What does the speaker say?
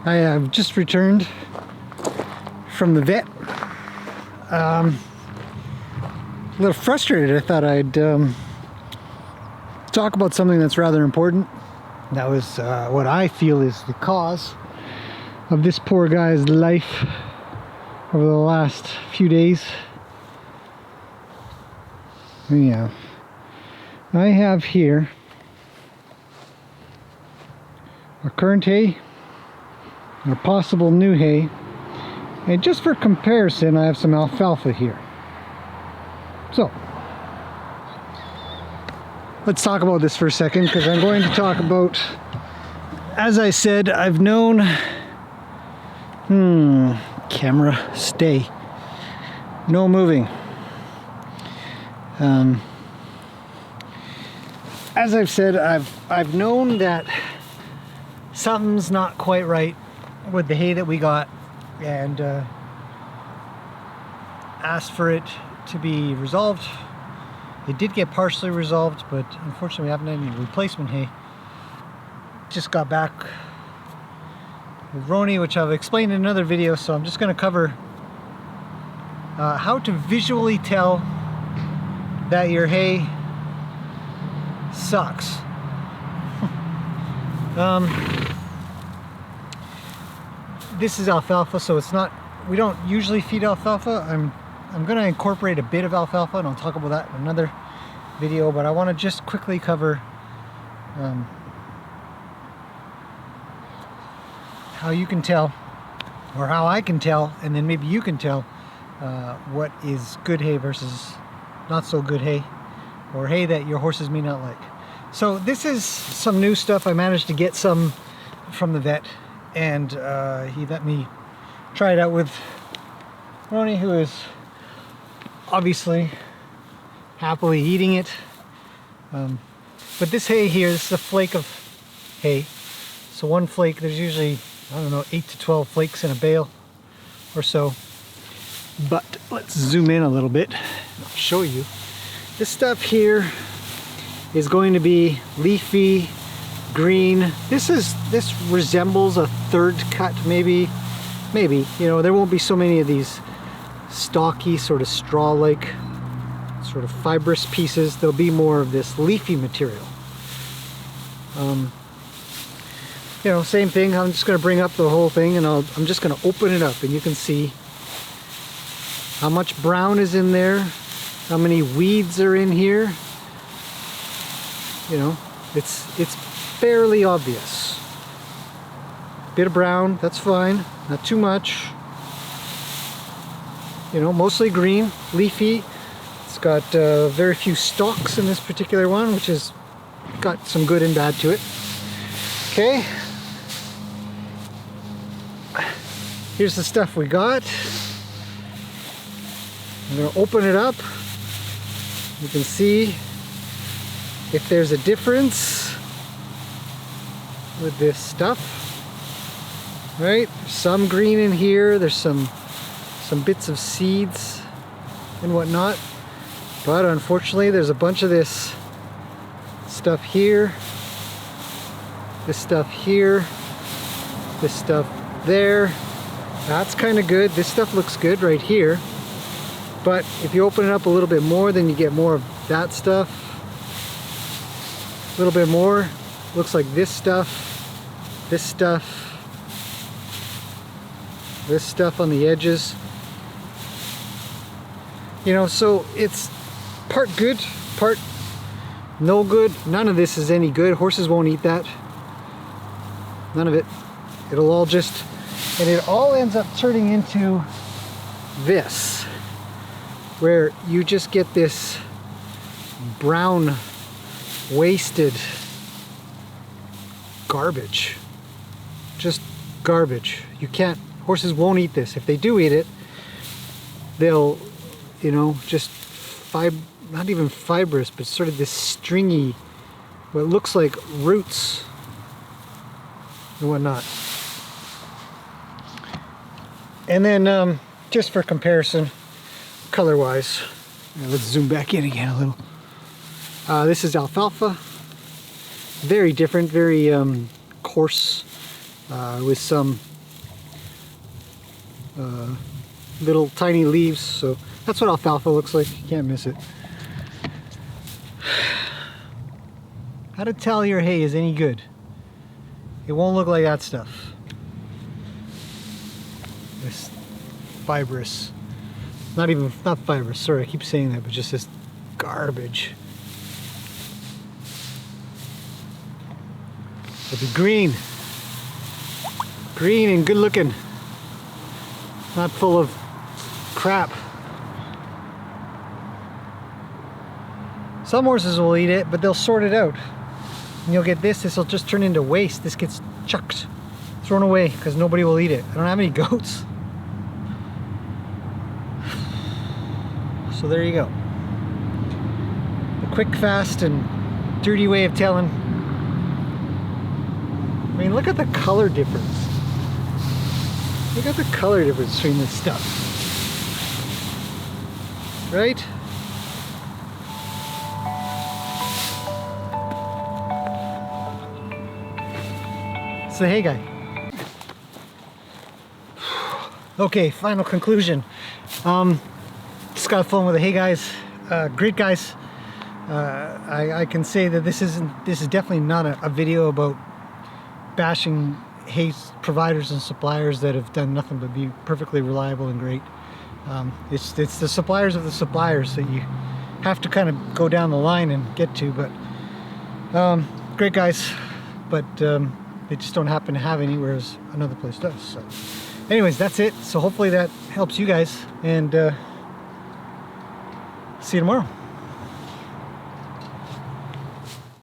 I have just returned from the vet. A little frustrated. I thought I'd talk about something that's rather important. That was what I feel is the cause of this poor guy's life over the last few days. Yeah, I have here our current hay, our possible new hay, and just for comparison I have some alfalfa here. So let's talk about this for a second, because I'm going to talk about, as I said, I've known camera stay, no moving. As I've said, I've known that something's not quite right with the hay that we got, and asked for it to be resolved. It did get partially resolved, but unfortunately we haven't had any replacement hay. Just got back with Roni, which I've explained in another video, so I'm just going to cover how to visually tell that your hay sucks. This is alfalfa, so it's not, we don't usually feed alfalfa. I'm going to incorporate a bit of alfalfa, and I'll talk about that in another video, but I want to just quickly cover how you can tell, or how I can tell, and then maybe you can tell what is good hay versus not so good hay, or hay that your horses may not like. So this is some new stuff. I managed to get some from the vet, and he let me try it out with Roni, who is obviously happily eating it. But this hay here, this is a flake of hay. So one flake, there's usually, I don't know, 8 to 12 flakes in a bale or so. But let's zoom in a little bit and I'll show you. This stuff here is going to be leafy green. This resembles a third cut, maybe, you know, there won't be so many of these stalky, sort of straw-like, sort of fibrous pieces. There'll be more of this leafy material. You know, same thing. I'm just going to bring up the whole thing, and I'm just going to open it up, and you can see how much brown is in there, how many weeds are in here. You know, it's fairly obvious. Bit of brown, that's fine, not too much. You know, mostly green, leafy. It's got very few stalks in this particular one, which has got some good and bad to it. Okay. Here's the stuff we got. I'm going to open it up. You can see if there's a difference with this stuff. Right? There's some green in here. There's some bits of seeds and whatnot. But unfortunately, there's a bunch of this stuff here. This stuff here. This stuff there. That's kind of good. This stuff looks good right here. But if you open it up a little bit more, then you get more of that stuff. A little bit more. Looks like this stuff. This stuff. This stuff on the edges. You know, so it's part good, part no good. None of this is any good. Horses won't eat that. None of it. It'll all just, and it all ends up turning into this, where you just get this brown, wasted garbage. Just garbage. You can't, horses won't eat this. If they do eat it, they'll, you know, just not even fibrous, but sort of this stringy, what looks like roots and whatnot. And then just for comparison, color-wise, let's zoom back in again a little. This is alfalfa. Very different, very coarse, with some little tiny leaves, so that's what alfalfa looks like. You can't miss it. How to tell your hay is any good? It won't look like that stuff. This fibrous, not fibrous, sorry, I keep saying that, but just this garbage. It'll be green. Green and good looking. Not full of crap. Some horses will eat it, but they'll sort it out. And you'll get this will just turn into waste. This gets chucked, thrown away, because nobody will eat it. I don't have any goats. So there you go. The quick, fast, and dirty way of telling. I mean, look at the color difference. Look at the color difference between this stuff. Right? It's the hay guy. Okay, final conclusion. Just got fun with the hay guys. Great guys. I can say that this is definitely not a video about bashing hay providers and suppliers that have done nothing but be perfectly reliable and great. It's the suppliers of the suppliers that you have to kind of go down the line and get to, but great guys, but they just don't happen to have any, whereas another place does. So anyways, that's it. So hopefully that helps you guys, and see you tomorrow.